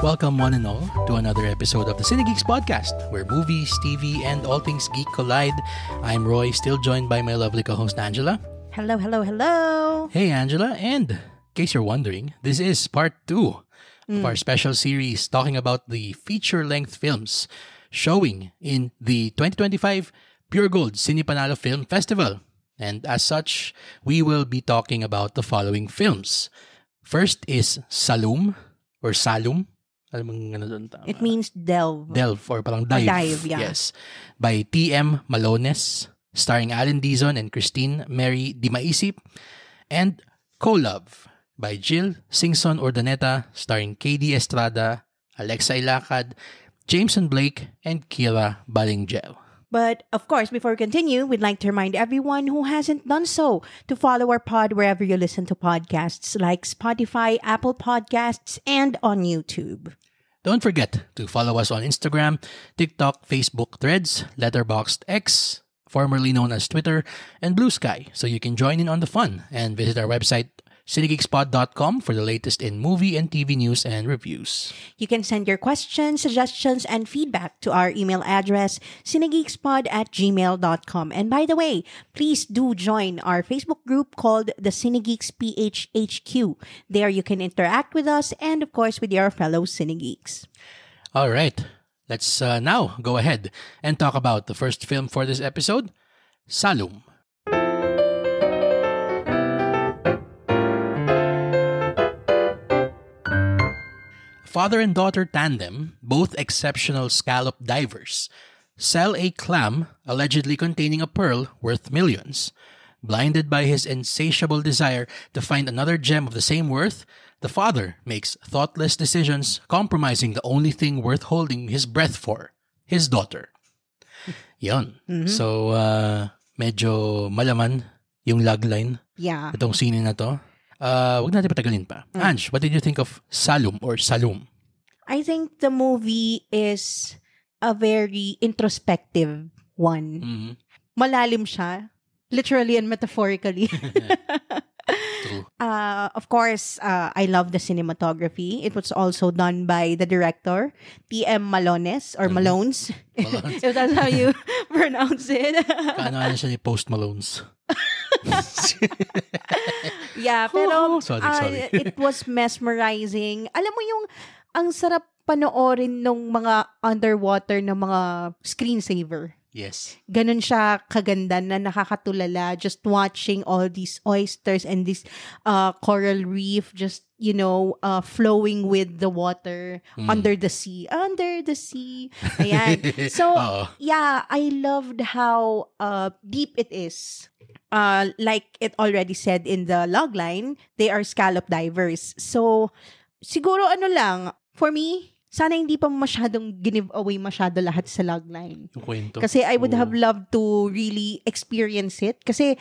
Welcome one and all to another episode of the Cinegeeks podcast, where movies, TV, and all things geek collide. I'm Roy, still joined by my lovely co-host Angela. Hello, hello, hello. Hey Angela, and in case you're wondering, this is part 2 of our special series talking about the feature-length films showing in the 2025 Pure Gold Cinepanalo Film Festival. And as such, we will be talking about the following films. First is Salum, or Salum. Alam mong ano doon tama? It means delve. Delve, or parang dive. Dive, yeah. Yes. By T.M. Malones, starring Alan Dizon and Christine Mary Di Maisip. And Co-Love by Jill Singson Urdaneta, starring KD Estrada, Alexa Ilacad, Jameson Blake, and Kira Balingel. But, of course, before we continue, we'd like to remind everyone who hasn't done so to follow our pod wherever you listen to podcasts like Spotify, Apple Podcasts, and on YouTube. Don't forget to follow us on Instagram, TikTok, Facebook, Threads, Letterboxd X, formerly known as Twitter, and Blue Sky, so you can join in on the fun and visit our website, cinegeekspod.com, for the latest in movie and TV news and reviews. You can send your questions, suggestions, and feedback to our email address, cinegeekspod@gmail.com. And by the way, please do join our Facebook group called the Cinegeeks PHHQ. There you can interact with us and, of course, with your fellow Cinegeeks. All right, let's now go ahead and talk about the first film for this episode, Salum. Father and daughter tandem, both exceptional scallop divers, sell a clam allegedly containing a pearl worth millions. Blinded by his insatiable desire to find another gem of the same worth, the father makes thoughtless decisions, compromising the only thing worth holding his breath for, his daughter. Yun. Mm-hmm. So, medyo malaman yung logline. Yeah. Itong scene na to. Wag natin patagalin pa. Ange, what did you think of Salum or Salum? I think the movie is a very introspective one. Mm-hmm. Malalim siya, literally and metaphorically. True. Of course, I love the cinematography. It was also done by the director, T.M. Malones, or Malones. Malones. If that's how you pronounce it. Kaano siya ni Post Malones. Yeah, pero sorry. It was mesmerizing. Alam mo yung ang sarap panoorin nung mga underwater na mga screensaver. Yes. Ganun siya kaganda na nakakatulala just watching all these oysters and this coral reef just, flowing with the water under the sea. Under the sea. Ayan. So, yeah, I loved how deep it is. Like it already said in the logline, they are scallop divers. So, siguro for me, sana hindi pa masyadong give away masyado lahat sa logline. Kasi I would have loved to really experience it. Kasi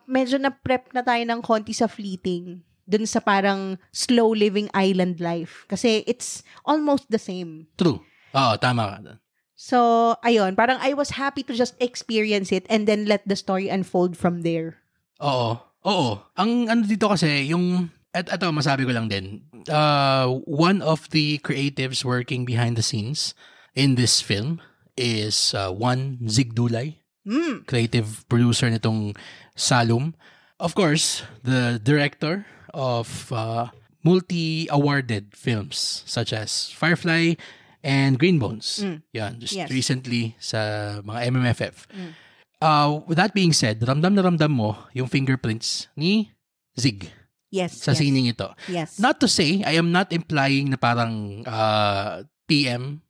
medyo na-prep na tayo ng konti sa fleeting dun sa parang slow living island life. Kasi it's almost the same. True. Oo, tama ka. So, ayun, parang I was happy to just experience it and then let the story unfold from there. Oo. Ang ano dito kasi, eto masabi ko lang din, one of the creatives working behind the scenes in this film is Juan Zigdulay, creative producer nitong Salum. Of course, the director of multi-awarded films such as Firefly and Green Bones. Yan, just recently sa mga MMFF. With that being said, ramdam na ramdam mo yung fingerprints ni Zig. Yes. Sa sining ito. Yes. Not to say, I am not implying na parang TM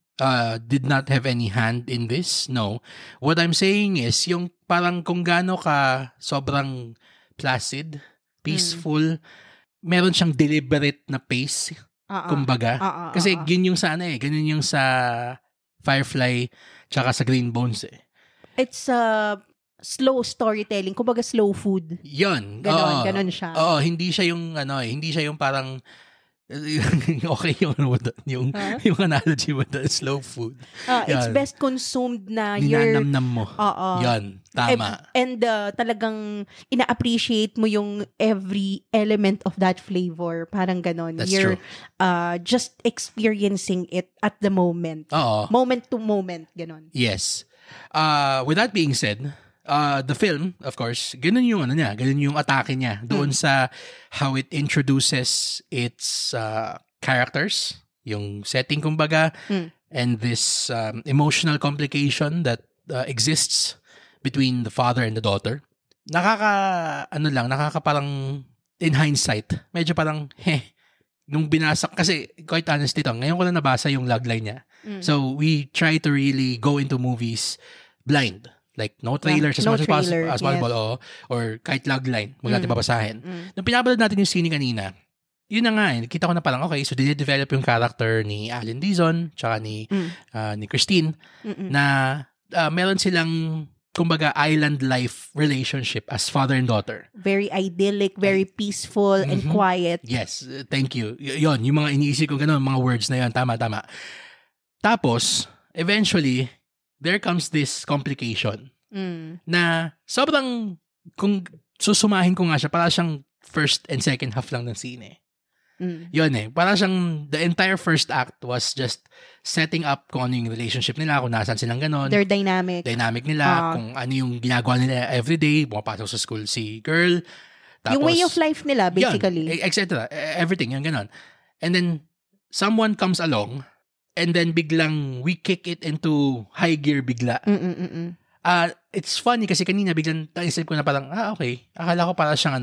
did not have any hand in this. No. What I'm saying is, yung parang kung gaano ka sobrang placid, peaceful, meron siyang deliberate na pace, kumbaga. Kasi yun yung sa ganun yung sa Firefly tsaka sa Green Bones eh. It's slow storytelling, kumbaga slow food. Yun. Ganon siya. Hindi siya yung parang Okay yung ano mo doon, yung analogy mo doon, slow food. It's Yan. best consumed na you're... Ninanamnam mo. Yan, tama. And talagang ina-appreciate mo yung every element of that flavor. Parang ganon. That's you're true. just experiencing it at the moment. Oo. Moment to moment, ganon. Yes. With that being said, the film, of course, ganun yung ano niya, ganun yung atake niya doon sa how it introduces its characters, yung setting kumbaga, and this emotional complication that exists between the father and the daughter. Nakaka parang in hindsight, medyo parang nung binasa, kasi quite honestly ngayon ko lang nabasa yung logline niya. So we try to really go into movies blind. Like, no trailers as much as possible. Or kahit logline, huwag natin babasahin. Nung pinapanood natin yung scene kanina, yun na nga, nakita ko na parang, okay, so dinedevelop yung character ni Alan Dizon, tsaka ni Christine, na meron silang, kumbaga, island life relationship as father and daughter. Very idyllic, very peaceful, and quiet. Yes, thank you. Yun, yung mga iniisip ko ganun, mga words na yun, tama. Tapos, eventually, there comes this complication na sobrang, kung susumahin ko nga siya, para siyang first and second half lang ng scene. Yun para siyang, the entire first act was just setting up kung ano yung relationship nila, kung nasan silang ganon. Their dynamic nila, kung ano yung ginagawa nila everyday, pumapasok sa school si girl. Tapos, yung way of life nila, basically. Yun, etc. Everything, yung ganon. And then, someone comes along, and then biglang we kick it into high gear bigla. It's funny kasi kanina biglang naisip ko na parang, okay. Akala ko para siyang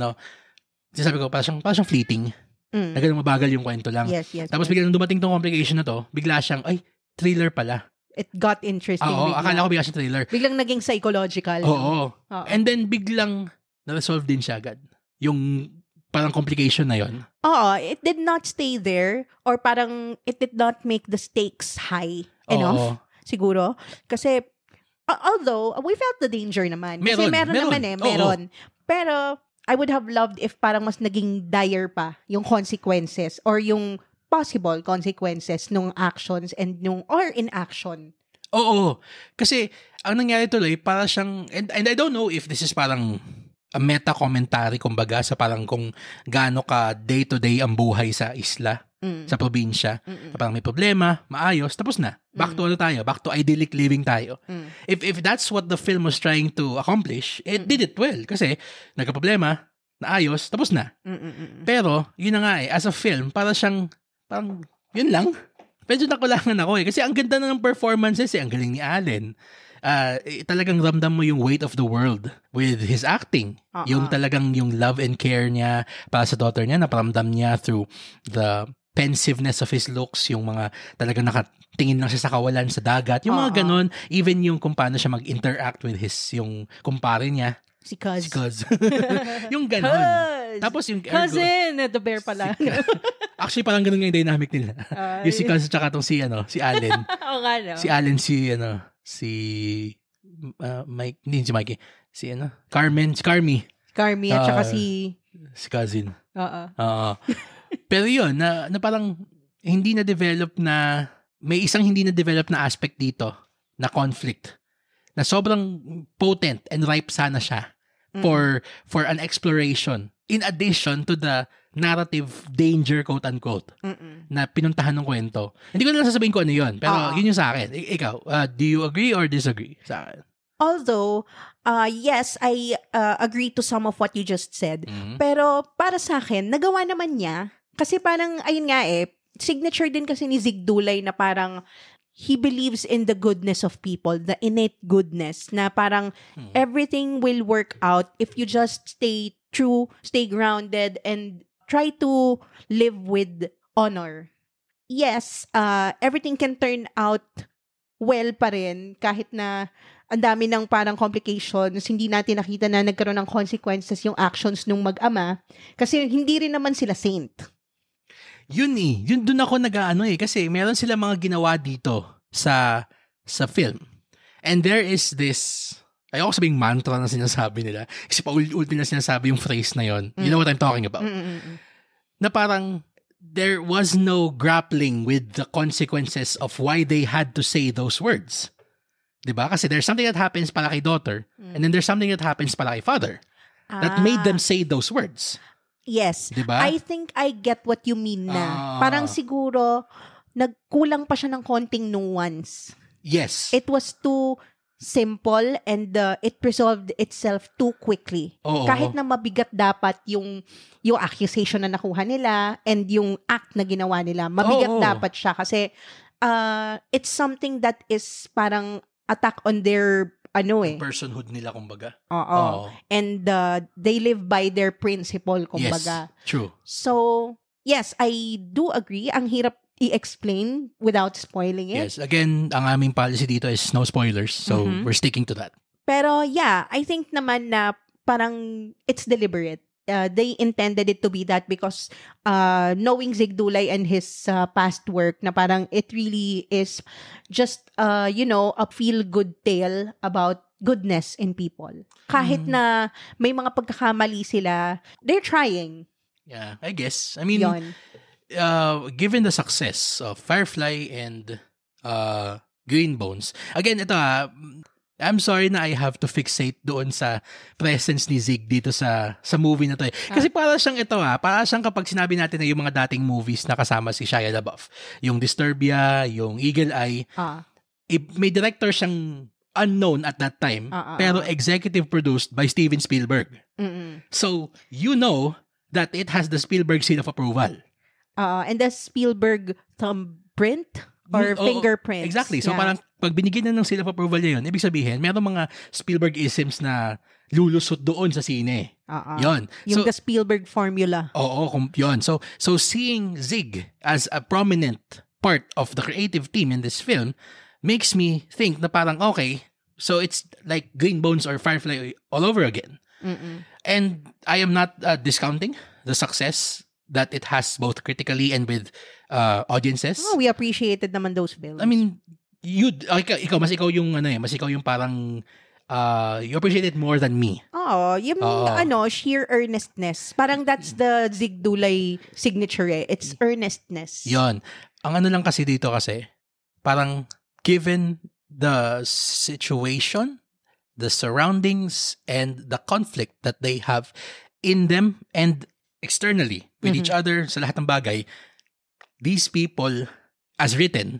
sinasabi ko, para siyang fleeting. Na ganun mabagal yung kwento lang. Yes. Tapos biglang dumating tong complication na to, bigla siyang, thriller pala. It got interesting. Akala ko bigla siyang thriller. Biglang naging psychological. Oo. And then biglang na-resolve din siya agad. Yung parang complication na yon. It did not stay there, or parang it did not make the stakes high enough, siguro. Kasi, although, we felt the danger naman. Kasi meron. Pero, I would have loved if parang mas naging dire pa yung consequences or yung possible consequences nung actions or inaction. Oo. Kasi, ang nangyari tuloy, para siyang, and I don't know if this is parang a meta-commentary, kumbaga, sa parang kung gaano ka day-to-day ang buhay sa isla, sa probinsya. Parang may problema, maayos, tapos na. Back to back to idyllic living tayo. If that's what the film was trying to accomplish, it did it well. Kasi, nagka-problema, naayos, tapos na. Pero, yun na nga as a film, parang yun lang. Medyo nakulangan ako kasi ang ganda na ng performances ang galing ni Allen. Talagang ramdam mo yung weight of the world with his acting. Yung talagang yung love and care niya para sa daughter niya, naparamdam niya through the pensiveness of his looks, yung mga talagang nakatingin lang siya sa kawalan sa dagat, yung mga ganon, even yung kung paano siya mag-interact with yung kumpare niya. Si Cuz. Yung ganon. Tapos yung cousin, the bear pala. Actually, parang ganun nga yung dynamic nila. Yung si Cuz tsaka tong si Allen. Oo nga, no? Si Allen, si Mike, hindi si Mikey. Si Carmi at saka si cousin. Oo. Pero yun, na parang hindi na-develop na, may isang hindi na-develop na aspect dito, na conflict, na sobrang potent and ripe sana siya for an exploration, in addition to the narrative danger, quote-unquote, na pinuntahan ng kwento. Hindi ko na lang sasabihin ko ano yun, pero yun yung sa akin. Ikaw, do you agree or disagree sa akin? Although, yes, I agree to some of what you just said. Pero para sa akin, nagawa naman niya. Kasi parang, ayun nga signature din kasi ni Zig Dulay na parang he believes in the goodness of people, the innate goodness, na parang everything will work out if you just stay true, stay grounded, and try to live with honor. Yes, everything can turn out well pa rin kahit na ang dami ng parang complications, hindi natin nakita na nagkaroon ng consequences yung actions nung mag-ama kasi hindi rin naman sila saint. Yun dun ako kasi meron sila mga ginawa dito sa film. And there is this, ayoko sabing mantra na sinasabi nila kasi paulit-ulit nila sinasabi yung phrase na yon. You know what I'm talking about? Na parang there was no grappling with the consequences of why they had to say those words. Diba? Kasi there's something that happens para kay daughter, and then there's something that happens para kay father that made them say those words. Yes. Diba? I think I get what you mean na. Parang siguro, nagkulang pa siya ng konting nuance. Yes. It was too simple and it resolved itself too quickly. Oo. Kahit na mabigat dapat yung accusation na nakuha nila and yung act na ginawa nila, mabigat dapat siya kasi it's something that is parang attack on their personhood nila kumbaga. Oo. And they live by their principle kumbaga. Yes, true. So, yes, I do agree. Ang hirap i-explain without spoiling it. Yes, again, ang aming policy dito is no spoilers. So, we're sticking to that. Pero yeah, I think naman na parang it's deliberate. They intended it to be that because knowing Zig Dulay and his past work na parang it really is just, a feel-good tale about goodness in people. Kahit na may mga pagkakamali sila, they're trying. Yeah, I guess. I mean, Yon. Given the success of Firefly and Green Bones, again, ito I'm sorry na I have to fixate doon sa presence ni Zig dito sa movie na to. Kasi para siyang para siyang kapag sinabi natin na yung mga dating movies na kasama si Shia LaBeouf, yung Disturbia, yung Eagle Eye, may director siyang unknown at that time, pero executive produced by Steven Spielberg. So, you know that it has the Spielberg seal of approval. And the Spielberg thumbprint or fingerprint. Exactly. So parang pag binigyan na ng seal of approval niya yun, ibig sabihin, meron mga Spielberg-isms na lulusot doon sa sine. Yun. Yung the Spielberg formula. Oo, yun. So seeing Zig as a prominent part of the creative team in this film makes me think na parang, okay, so it's like Green Bones or Firefly all over again. And I am not discounting the success that it has both critically and with audiences. We appreciated naman those films. I mean, mas ikaw yung parang you appreciate it more than me. Sheer earnestness. Parang that's the Zig Dulay signature It's earnestness. Yon. Ang lang kasi dito parang given the situation, the surroundings, and the conflict that they have in them and externally with each other sa lahat ng bagay, these people, as written,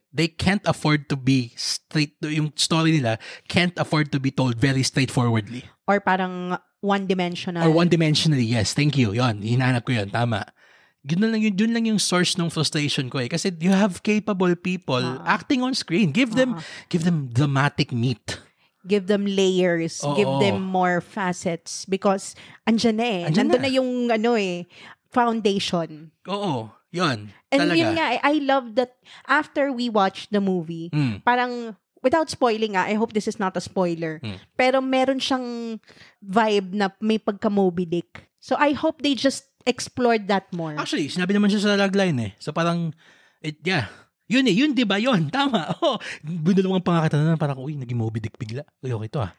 they can't afford to be straight, yung story nila can't afford to be told very straightforwardly. Or parang one-dimensional. Or one-dimensionally, yes. Thank you. Yon, hinahanap ko yun. Tama. Yun lang yung source ng frustration ko Kasi you have capable people acting on screen. Give them dramatic meat. Give them layers. Give them more facets. Because, andyan na Nandun na yung, foundation. Oo. Yun. And talaga. Yun nga, I love that after we watched the movie, parang, without spoiling I hope this is not a spoiler, pero meron siyang vibe na may pagka-Moby Dick. So, I hope they just explored that more. Actually, sinabi naman siya sa logline So, parang, yun diba yun? Tama. Binulungan pangakatanan parang, naging Moby Dick bigla. Okay to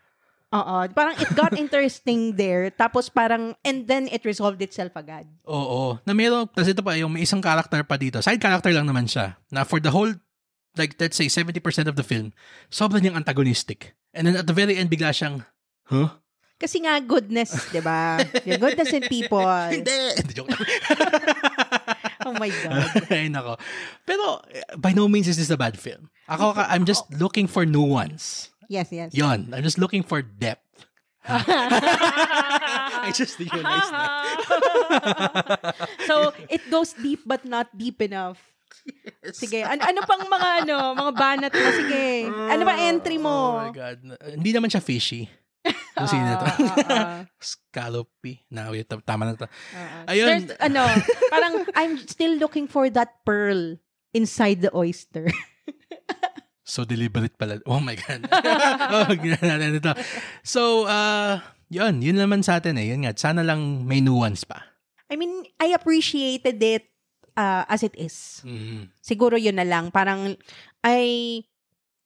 Parang it got interesting there. Tapos parang, and then it resolved itself agad. Oo. Na meron, kasi ito pa, yung may isang character pa dito. Side character lang naman siya. Na for the whole, like let's say 70% of the film, sobrang niyang antagonistic. And then at the very end, bigla siyang, Kasi nga goodness, di ba? Yung goodness in people. Hindi. Joke lang. Oh my God. Ay, nako. Pero, by no means is this a bad film. I'm just looking for nuance. Yes. Yon. I'm just looking for depth. I just realized that. So, it goes deep but not deep enough. Yes. Sige. Ano pang mga banat mo? Sige. Ano ba entry mo? Oh my God. Hindi naman siya fishy. Kung sino ito? Scallopy. Tama na ito. Ayun. Parang I'm still looking for that pearl inside the oyster. So deliberate pala. Oh my God. Natin ito. So, yun naman sa atin Yun nga, sana lang may nuance pa. I mean, I appreciated it as it is. Siguro yun na lang. Parang, I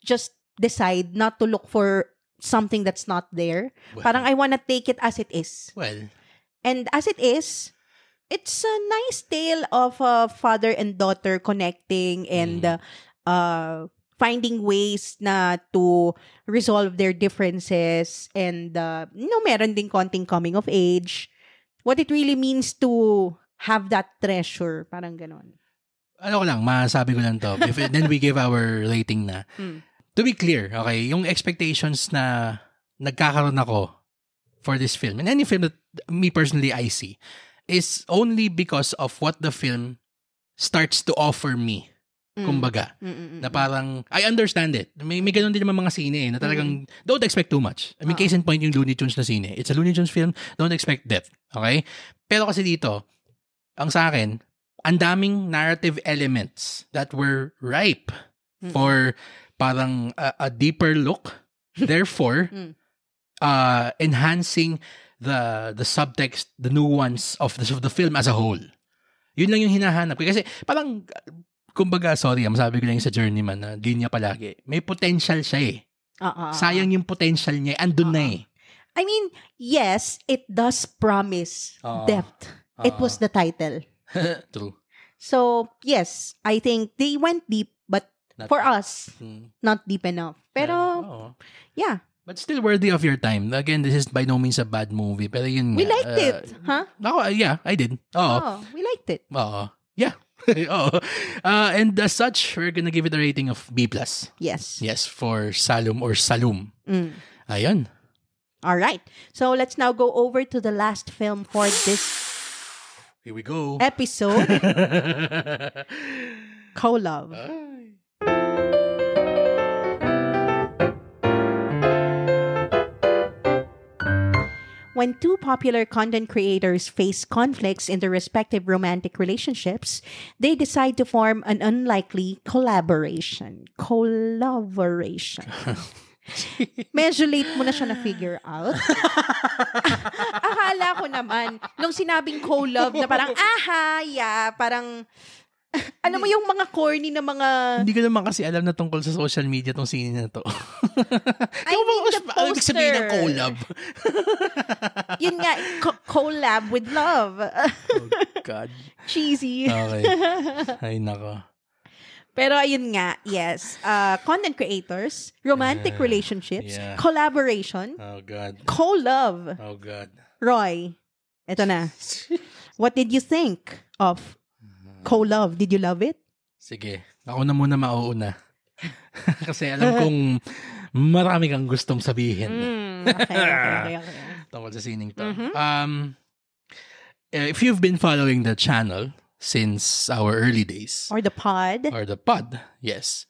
just decide not to look for something that's not there. Well, parang I wanna take it as it is. Well. And as it is, it's a nice tale of a father and daughter connecting and finding ways na to resolve their differences and meron ding konting coming of age. What it really means to have that treasure, parang ganon. Ano ko lang, masabi ko lang to. Then we give our rating na. To be clear, okay, yung expectations na nagkakaroon ako for this film, and any film that me personally I see, is only because of what the film starts to offer me. Kumbaga, na parang, I understand it. May ganun din naman mga sine na talagang, don't expect too much. I mean, case in point yung Looney Tunes na sine. It's a Looney Tunes film, don't expect depth. Okay? Pero kasi dito, ang sa akin, ang daming narrative elements that were ripe for parang a deeper look. Therefore, enhancing the subtext, the nuance of the film as a whole. Yun lang yung hinahanap ko. Kasi parang, kumbaga, sorry, masabi ko lang sa Journeyman na linya palagi. May potential siya eh. Sayang yung potential niya. Andun na eh. I mean, yes, it does promise depth. It was the title. True. So, yes, I think they went deep, but for us, not deep enough. Pero, yeah. But still worthy of your time. Again, this is by no means a bad movie. Pero yun we liked it, huh? Yeah, I did. We liked it. Yeah. And as such, we're gonna give it a rating of B+. Yes. Yes, for Salum or Salum. Ayun. All right. So let's now go over to the last film for this Here we go. episode. Co-Love. When two popular content creators face conflicts in their respective romantic relationships, they decide to form an unlikely collaboration. Medyo late mo na siya na-figure out. Akala ko naman, nung sinabing co-love na parang, parang, ano mo yung mga corny na mga... Hindi ko naman kasi alam na tungkol sa social media tong scene na to. I mean, the poster. Ano ibig sabihin ng collab? Yun nga, collab with love. Oh, God. Cheesy. Okay. Ay, nako. Pero ayun nga, yes. Content creators, romantic relationships, collaboration, oh God, co-love. Oh God. Roy, eto na. What did you think of co-love? Did you love it? Sige, ako na muna mauuna. Kasi alam kong marami kang gustong sabihin. Okay. Tungkol sa sining to. If you've been following the channel since our early days. Or the pod, yes.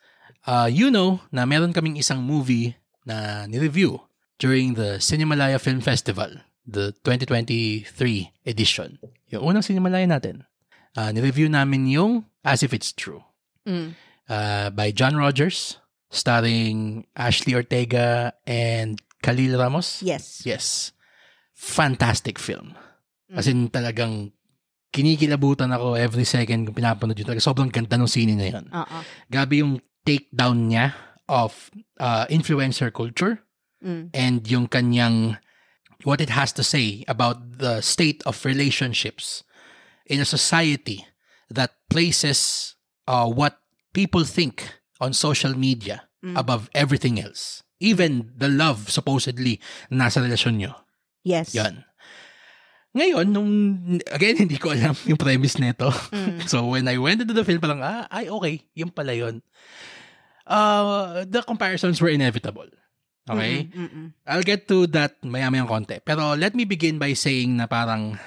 You know na meron kaming isang movie na ni-review during the Cinemalaya Film Festival, the 2023 edition. Yung unang Cinemalaya natin. Ni-review namin yung As If It's True. By John Rogers, starring Ashley Ortega and Khalil Ramos. Yes. Fantastic film. As in talagang kinikilabutan ako every second kung pinapanood yun. Talaga sobrang ganda ng scene na yun. Gabi yung takedown niya of influencer culture and yung kanyang what it has to say about the state of relationships in a society that places what people think on social media above everything else. Even the love supposedly nasa relasyon nyo. Yes. Yan. Ngayon, again, hindi ko alam yung premise nito. So, when I went into the film, parang, okay, yun pala yun. The comparisons were inevitable. Okay? I'll get to that maya-mayang konti. Pero let me begin by saying na parang,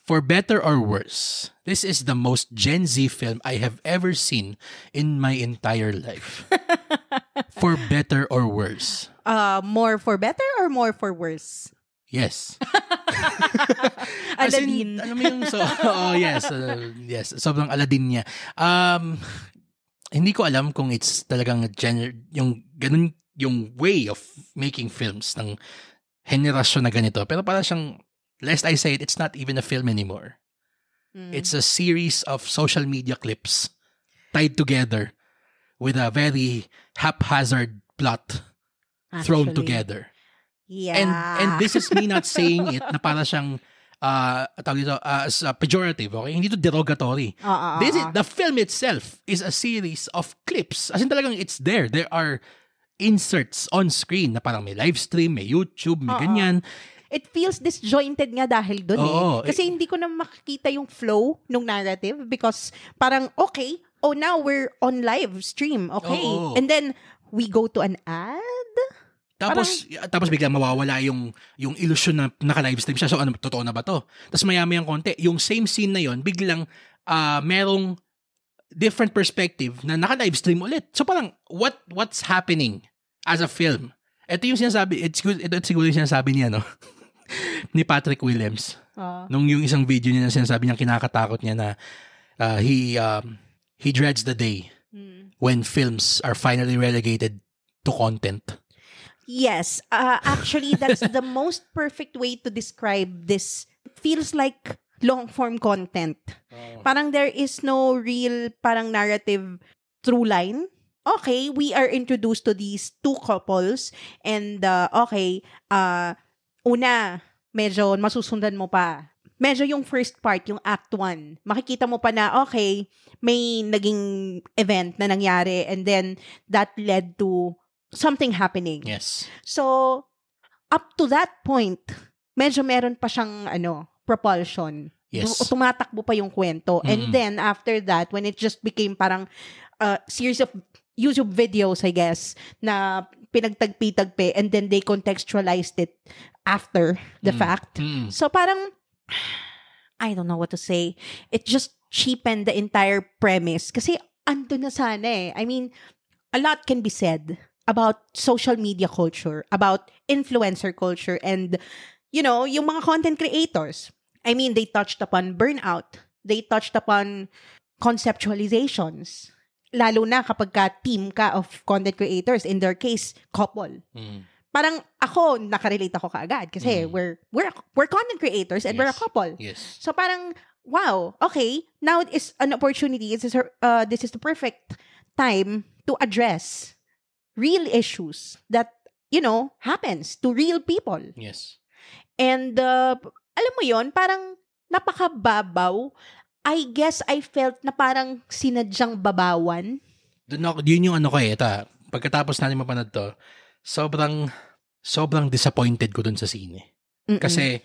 for better or worse, this is the most Gen Z film I have ever seen in my entire life. For better or worse. More for better or more for worse? Yes. Aladdin. Alam mo yung yes, sobrang Aladdin niya. Hindi ko alam kung it's talagang yung ganun yung way of making films ng henerasyon na ganito. Pero para siyang, lest I say it, it's not even a film anymore. It's a series of social media clips tied together with a very haphazard plot thrown together. Yeah. And this is me not saying it na para siyang tawag dito, as pejorative, okay? Hindi to derogatory. The film itself is a series of clips. As in talagang it's there. There are inserts on screen na parang may live stream, may YouTube, may ganyan. It feels disjointed nga dahil dun Kasi hindi ko na makikita yung flow ng narrative because parang, okay, now we're on live stream, okay? And then, we go to an ad? Tapos bigla mawawala yung illusion na naka-live stream siya. So, totoo na ba to? Tapos maya-mayang konti, yung same scene na yon biglang merong different perspective na naka-live stream ulit. So, parang, what's happening as a film? Ito yung sinasabi, ito siguro yung sinasabi niya, no? Ni Patrick Williams. Nung yung isang video niya na sinasabi niya kinakatakot niya na he dreads the day when films are finally relegated to content. Yes. Actually, that's the most perfect way to describe this. It feels like long-form content. Parang there is no real parang narrative through line. Okay, we are introduced to these two couples and una, medyo masusundan mo pa. Medyo yung first part, yung act 1, makikita mo pa na, okay, may naging event na nangyari and then that led to something happening. Yes. So, up to that point, medyo meron pa siyang, propulsion. Yes. Tumatakbo pa yung kwento. And then, after that, when it just became parang series of YouTube videos, I guess, na pinagtagpi-tagpi and then they contextualized it after the fact. So parang, I don't know what to say. It just cheapened the entire premise. Kasi ando na sana eh. I mean, a lot can be said about social media culture, about influencer culture, and, yung mga content creators. I mean, they touched upon burnout. They touched upon conceptualizations. Lalo na kapag team ka of content creators, in their case, couple. Parang ako, nakarelate ako kaagad kasi we're content creators and we're a couple. Yes. So parang, wow, okay, now it is an opportunity. This is the perfect time to address real issues that, happens to real people. Yes. And, alam mo yon, parang napakababaw. I guess I felt na parang sinadyang babawan. Yun yung pagkatapos natin mapanood to, sobrang disappointed ko dun sa scene. Kasi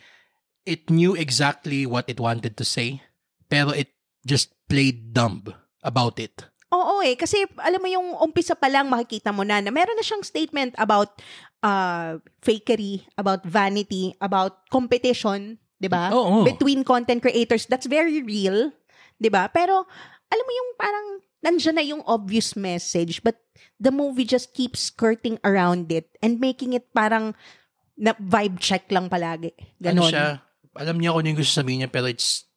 it knew exactly what it wanted to say, pero it just played dumb about it. Oo kasi alam mo yung umpisa pa lang makikita mo na meron na siyang statement about fakery, about vanity, about competition, 'di ba? Between content creators. That's very real, 'di ba? Pero alam mo yung parang nandiyan na yung obvious message but the movie just keeps skirting around it and making it parang na vibe check lang palagi. Ganon. Alam niya kung ano yung gusto sabihin niya pero it's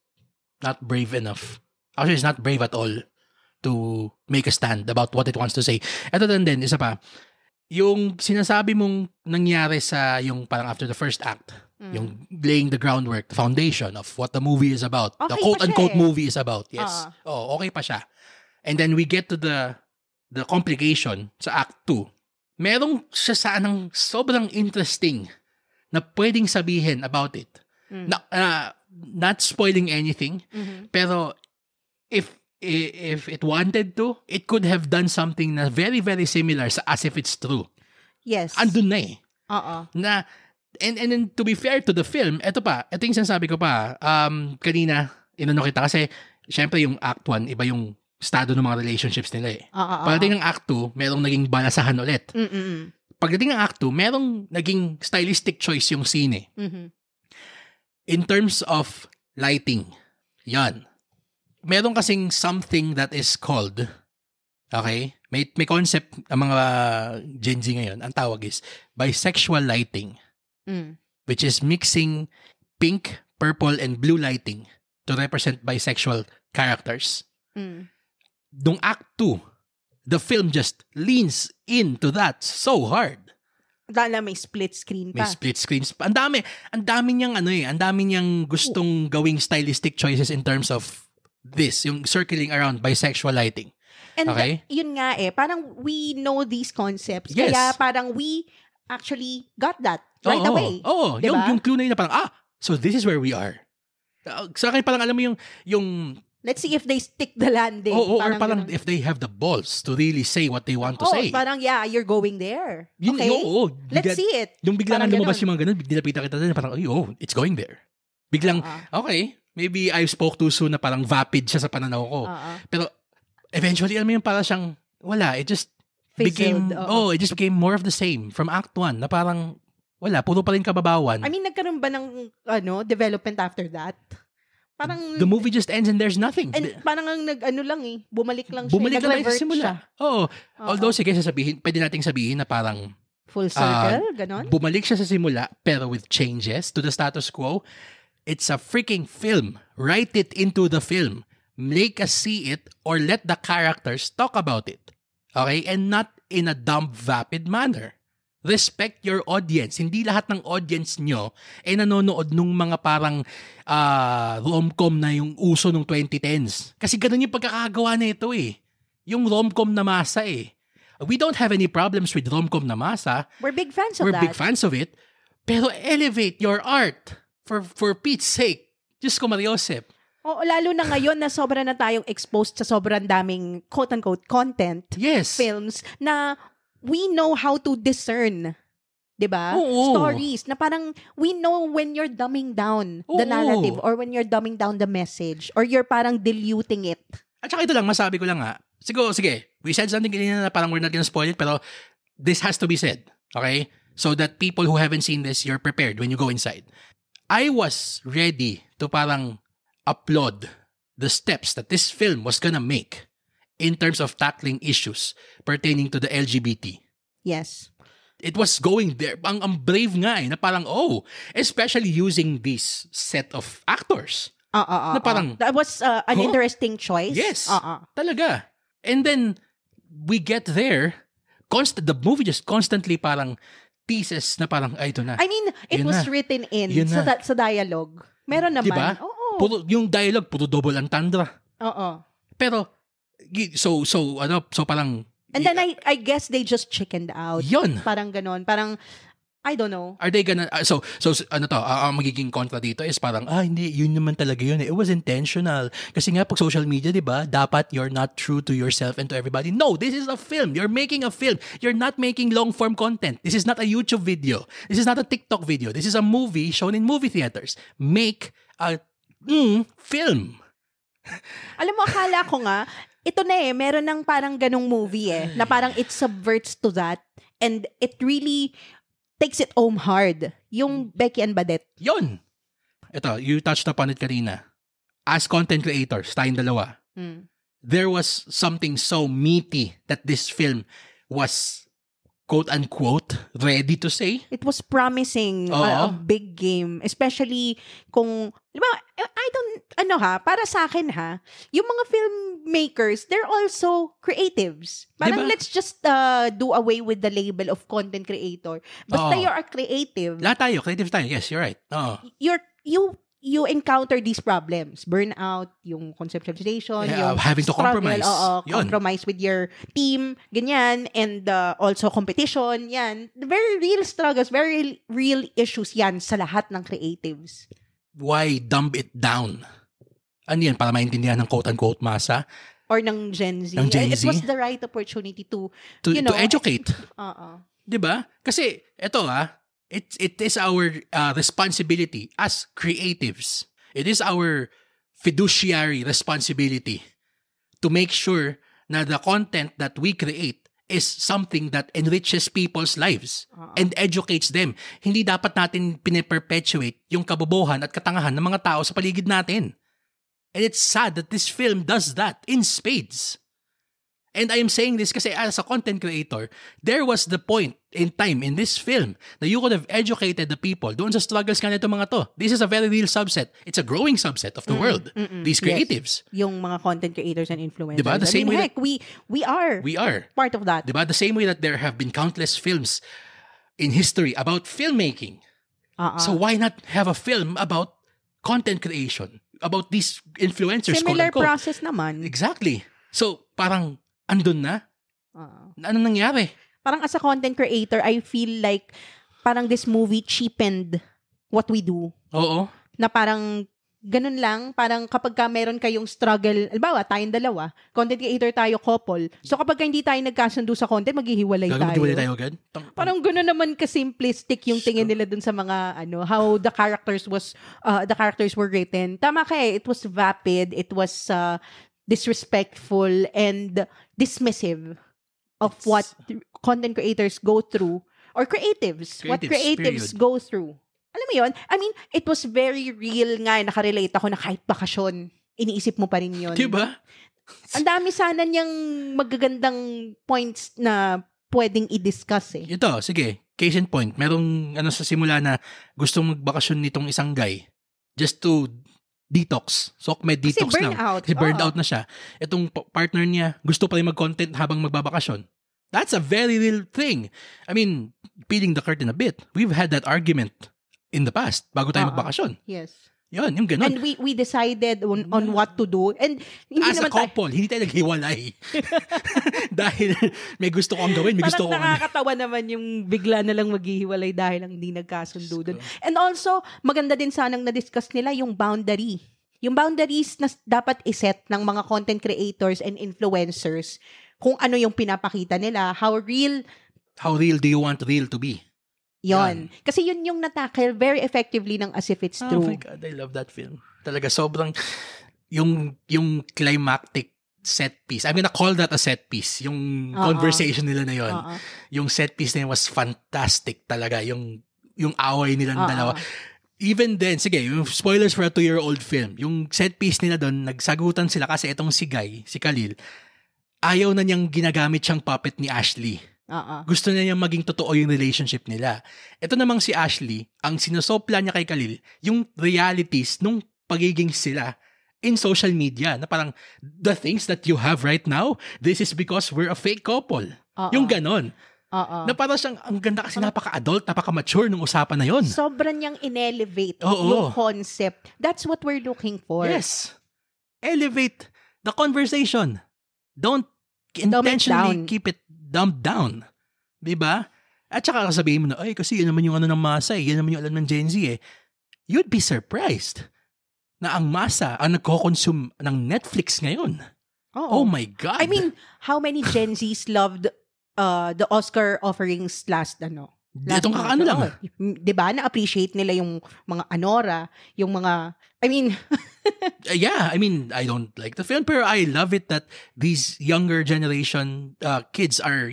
not brave enough. Actually, it's not brave at all to make a stand about what it wants to say. Ito din, isa pa, yung sinasabi mong nangyari sa yung parang after the first act, yung laying the groundwork, the foundation of what the movie is about. Okay, the quote-unquote movie is about. Yes. Okay pa siya. And then we get to the complication sa Act 2. Merong siya sanang sobrang interesting na pwedeng sabihin about it. Not spoiling anything, pero if it wanted to, it could have done something na very, very similar sa As If It's True. Yes. Andun na eh. Na, and then to be fair to the film, ito yung sinasabi ko pa, kanina, inano kita kasi, syempre yung Act 1, iba yung estado ng mga relationships nila eh. Pagdating ng Act 2, merong naging balasahan ulit. Pagdating ng Act 2, merong naging stylistic choice yung scene eh. In terms of lighting, yan. Meron kasing something that is called, okay, may concept ang mga Gen Z ngayon, ang tawag is bisexual lighting, which is mixing pink, purple, and blue lighting to represent bisexual characters. Dung Act 2, the film just leans into that so hard. Dahil may split screen pa. May split screens pa. Ang dami niyang ang dami niyang gustong gawing stylistic choices in terms of this, yung circling around bisexual lighting. And okay? Yun nga parang we know these concepts. Yes. Kaya parang we actually got that right away. Diba? Yung clue na yun na parang, so this is where we are. Sa akin parang alam mo yung let's see if they stick the landing. or parang if they have the balls to really say what they want to say. Parang you're going there. Yun, okay? Let's see it. Yung biglang lumabas ganun. yung mga ganun, nilapitan kita din, parang, it's going there. Biglang, okay, maybe I spoke too soon na parang vapid siya sa pananaw ko. Pero, eventually, alam mo yung parang siyang, wala, it just became, it just became more of the same from Act 1, na parang, wala, puro pa rin kababawan. I mean, nagkaroon ba ng, development after that? Parang, the movie just ends and there's nothing. And parang ang bumalik lang siya. Bumalik lang sa simula. Siya. Oo. Although, sige, pwede nating sabihin na parang, full circle, ganon? Bumalik siya sa simula, pero with changes to the status quo. It's a freaking film. Write it into the film. Make us see it or let the characters talk about it. Okay? And not in a dumb, vapid manner. Respect your audience. Hindi lahat ng audience nyo ay nanonood nung mga parang rom-com na yung uso nung 2010s. Kasi ganun yung pagkakagawa na ito eh. Yung rom-com na masa eh. We don't have any problems with rom-com na masa. We're big fans of We're that. big fans of it. Pero elevate your art. For Pete's sake. Diyos ko, Mariosep. Lalo na ngayon na sobra na tayong exposed sa sobrang daming quote-unquote content. Yes. Films na we know how to discern, 'di ba? Stories na parang we know when you're dumbing down the narrative or when you're dumbing down the message or you're parang diluting it. At saka ito lang, masabi ko lang sige, we said something kanina na parang we're not gonna spoil it, pero this has to be said, okay? So that people who haven't seen this, you're prepared when you go inside. I was ready to parang applaud the steps that this film was gonna make in terms of tackling issues pertaining to the LGBT. Yes. It was going there. Ang brave nga na parang, especially using this set of actors. Na parang, that was an interesting choice. Yes. Talaga. And then, we get there, the movie just constantly parang pieces na parang, ito na. I mean, it was written in sa dialogue. Meron naman. Diba? Oo. Yung dialogue, puro double entendre. Oo. Pero, so parang, and then I guess they just chickened out. Yun. Parang ganon. Parang, I don't know. Are they gonna, magiging kontra dito is parang, hindi, yun naman talaga yun. It was intentional. Kasi nga, pag social media, di ba, dapat you're not true to yourself and to everybody. No, this is a film. You're making a film. You're not making long-form content. This is not a YouTube video. This is not a TikTok video. This is a movie shown in movie theaters. Make a film. Alam mo, akala ko nga, ito na meron ng parang ganong movie na parang it subverts to that and it really takes it home hard. Yung Becky and Badette. Yun. Ito, you touched upon it kanina. As content creators, tayong dalawa, there was something so meaty that this film was quote-unquote ready to say. It was promising a big game. Especially kung, di ba, para sa akin yung mga filmmakers, they're also creatives. Parang diba? let's just do away with the label of content creator. Basta you're a creative. Lahat tayo, creative tayo. Yes, you're right. You encounter these problems. Burnout, yung conceptualization, yung having to struggle, compromise. Compromise with your team, ganyan, and also competition, yan. Very real struggles, very real issues yan sa lahat ng creatives. Why dumb it down? Ano yan, para maintindihan ng quote-unquote masa? Or ng Gen Z. It was the right opportunity to educate. Diba? Kasi, ito it is our responsibility as creatives. It is our fiduciary responsibility to make sure na the content that we create is something that enriches people's lives and educates them. Hindi dapat natin piniperpetuate yung kabobohan at katangahan ng mga tao sa paligid natin. And it's sad that this film does that in spades. And I am saying this kasi as a content creator, there was the point in time in this film that you could have educated the people doon sa struggles nga nito mga to. This is a very real subset. It's a growing subset of the world. These creatives. Yes. Yung mga content creators and influencers. Diba? The same way heck, we are part of that. Diba? The same way that there have been countless films in history about filmmaking. So why not have a film about content creation? About these influencers. Similar process naman. Exactly. So parang andun na? Ano nangyari? Parang as a content creator, I feel like parang this movie cheapened what we do. Oo. Na parang Ganun lang, parang kapag ka meron kayong struggle, halimbawa, tayong dalawa, content creator tayo, couple. So kapag ka hindi tayo nagkasundo sa content, maghihiwalay tayo. Maghihiwalay tayo agad? Parang gano'n naman ka-simplistic yung tingin nila dun sa mga, how the characters were written. Tama ka it was vapid, it was disrespectful, and dismissive of what content creators go through, or what creatives go through. Alam mo yun? I mean, it was very real nga. Nakarelate ako na kahit bakasyon, iniisip mo pa rin yun. Diba? Ang dami sana niyang magagandang points na pwedeng i-discuss eh. Ito, sige. Case in point. Merong sa simula na gustong magbakasyon nitong isang guy just to detox. So, may detox kasi na. Kasi burned out na siya. Itong partner niya, gusto pa rin mag-content habang magbabakasyon. That's a very real thing. I mean, peeling the curtain a bit. We've had that argument in the past, bago tayo magbakasyon. Yes. Yun, yung ganun. And we decided on what to do. And hindi as naman a couple, hindi tayo naghiwalay. Dahil may gusto kong gawin, may gusto kong... Parang nakakatawa naman yung bigla na lang maghihiwalay dahil lang hindi nagkasundo dun. And also, maganda din sanang na-discuss nila yung boundary. Yung boundaries na dapat iset ng mga content creators and influencers, kung ano yung pinapakita nila, how real do you want real to be? Yon. Kasi yun yung natackle very effectively ng As If It's True. Oh my God, I love that film. Talaga, sobrang, yung climactic set piece. I'm gonna call that a set piece. Yung conversation nila na yun. Yung set piece na yun was fantastic talaga. Yung away nilang dalawa. Even then, sige, yung spoilers for a 2-year-old film. Yung set piece nila doon, nagsagutan sila kasi itong si Khalil, ayaw na niyang ginagamit siyang puppet ni Ashley. Gusto niya maging totoo yung relationship nila. Ito namang si Ashley, ang sinusopla niya kay Khalil, yung realities nung pagiging sila in social media. Na parang, the things that you have right now, this is because we're a fake couple. Yung ganon. Na parang siyang, ang ganda kasi napaka-adult, napaka-mature nung usapan na yon. Sobrang niyang in-elevate yung concept. That's what we're looking for. Yes. Elevate the conversation. Don't intentionally keep it dumbed down. Diba? At saka sabihin mo na, ay, kasi yan naman yung ng masa yan naman yung alam ng Gen Z You'd be surprised na ang masa ang nagko-consume ng Netflix ngayon. Oh my God. I mean, how many Gen Zs loved the Oscar offerings last Itong kakaano lang. Diba? Na-appreciate nila yung mga Anora, yung mga, I mean... yeah, I mean, I don't like the film, pero I love it that these younger generation kids are,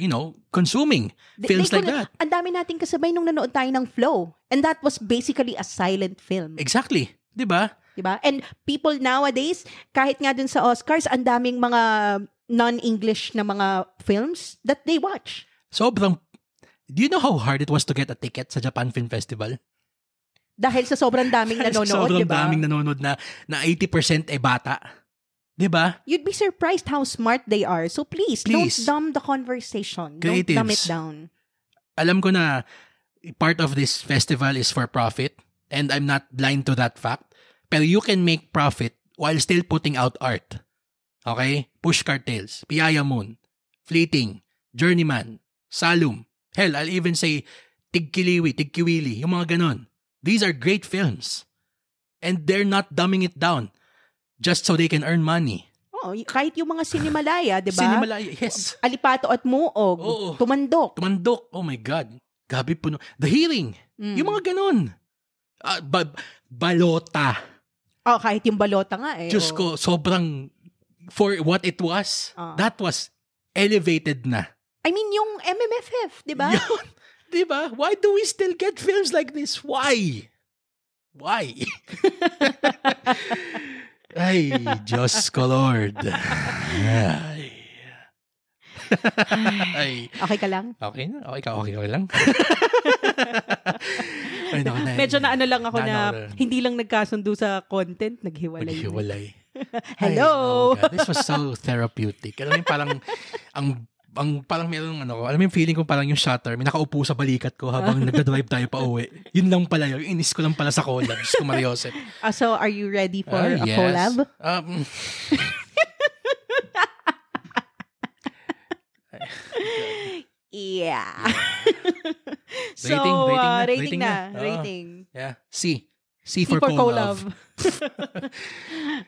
consuming films like that. Ang dami nating kasabay nung nanood tayo ng Flow. And that was basically a silent film. Exactly. Diba? And people nowadays, kahit nga dun sa Oscars, ang daming mga non-English na mga films that they watch. Sobrang... Do you know how hard it was to get a ticket sa Japan Film Festival? Dahil sa sobrang daming nanonood, sobrang diba? Daming nanonood na 80% bata. Diba? You'd be surprised how smart they are. So please. Don't dumb the conversation. Creatives. Don't dumb it down. Alam ko na part of this festival is for profit, and I'm not blind to that fact. Pero you can make profit while still putting out art. Okay? Push Cartels, Piaya Moon, Fleeting, Journeyman, Salum. Hell, I'll even say Tigkiwili, yung mga ganon. These are great films. And they're not dumbing it down just so they can earn money. Kahit yung mga Sinimalaya, di ba? Sinimalaya, yes. Alipato at Muog. Tumandok. Oh my God. Gabi puno. The Hearing. Yung mga ganon. Balota. Kahit yung Balota nga Diyos ko, sobrang, for what it was, that was elevated na. I mean, yung MMFF, di ba? Yun. Di ba? Why do we still get films like this? Why? Ay, Diyos ko, Lord. Ay. Okay ka lang? Okay na. Okay lang. Ay, medyo na lang ako na hindi lang nagkasundo sa content, naghiwalay. Hello! Ay, this was so therapeutic. Alam mo, parang parang meron alam mo yung feeling ko parang yung Shutter, may nakaupo sa balikat ko habang nagdadrive tayo pa uwi. Yun lang pala yun. Inis ko lang pala sa collab. Diyos ko, Mariosep. So, are you ready for a collab? Yeah. Rating rating na. Yeah. C for collab.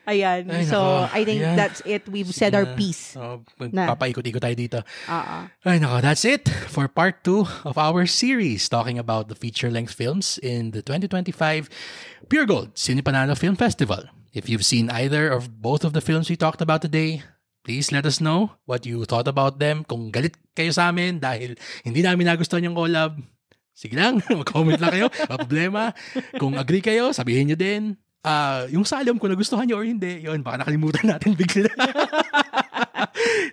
Ayan. Ay, So, nako. I think Ayan. that's it. We've said our piece. Papaikot-ikot tayo dito. Uh-uh. Ay, nako, that's it for part 2 of our series talking about the feature-length films in the 2025 Pure Gold Cinepanalo Film Festival. If you've seen either of both of the films we talked about today, please let us know what you thought about them. Kung galit kayo sa amin dahil hindi namin nagustuhan yung collab, sige lang, mag-comment lang kayo. Wala problema. Kung agree kayo, sabihin nyo din. Yung Salem, kung nagustuhan nyo or hindi, yun, baka nakalimutan natin bigla.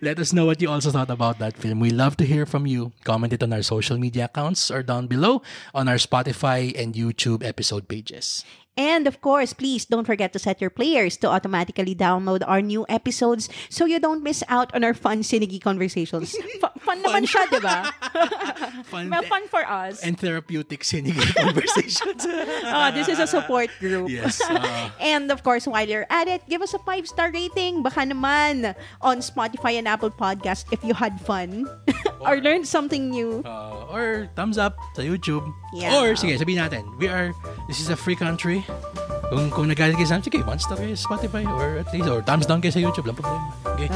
Let us know what you also thought about that film. We love to hear from you. Comment it on our social media accounts or down below on our Spotify and YouTube episode pages. And of course, please don't forget to set your players to automatically download our new episodes so you don't miss out on our fun Sinigi conversations. Fun naman siya, di ba? Fun, Fun for us. and therapeutic Sinigi conversations. This is a support group. Yes. And of course, while you're at it, give us a 5-star rating. Baka naman on Spotify and Apple Podcast if you had fun or learned something new. Or thumbs up sa YouTube. Yeah. Or, sige, sabihin natin, this is a free country. Kung nagalit kayo sa amin, sige, 1-star kayo sa Spotify or at least, or thumbs down kayo sa YouTube, lang problema. Okay?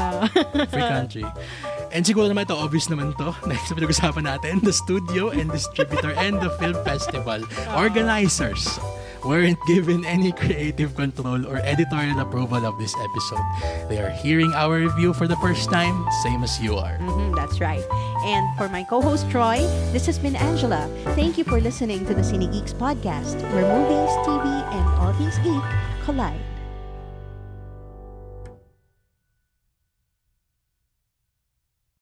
Free country. And siguro naman ito, obvious naman ito, next na pinag-usapan natin, the studio and distributor and the film festival organizers weren't given any creative control or editorial approval of this episode. They are hearing our review for the first time, same as you are. That's right. And for my co-host Troy, this has been Angela. Thank you for listening to the Cine Geeks podcast, where movies, TV, and all things geek collide.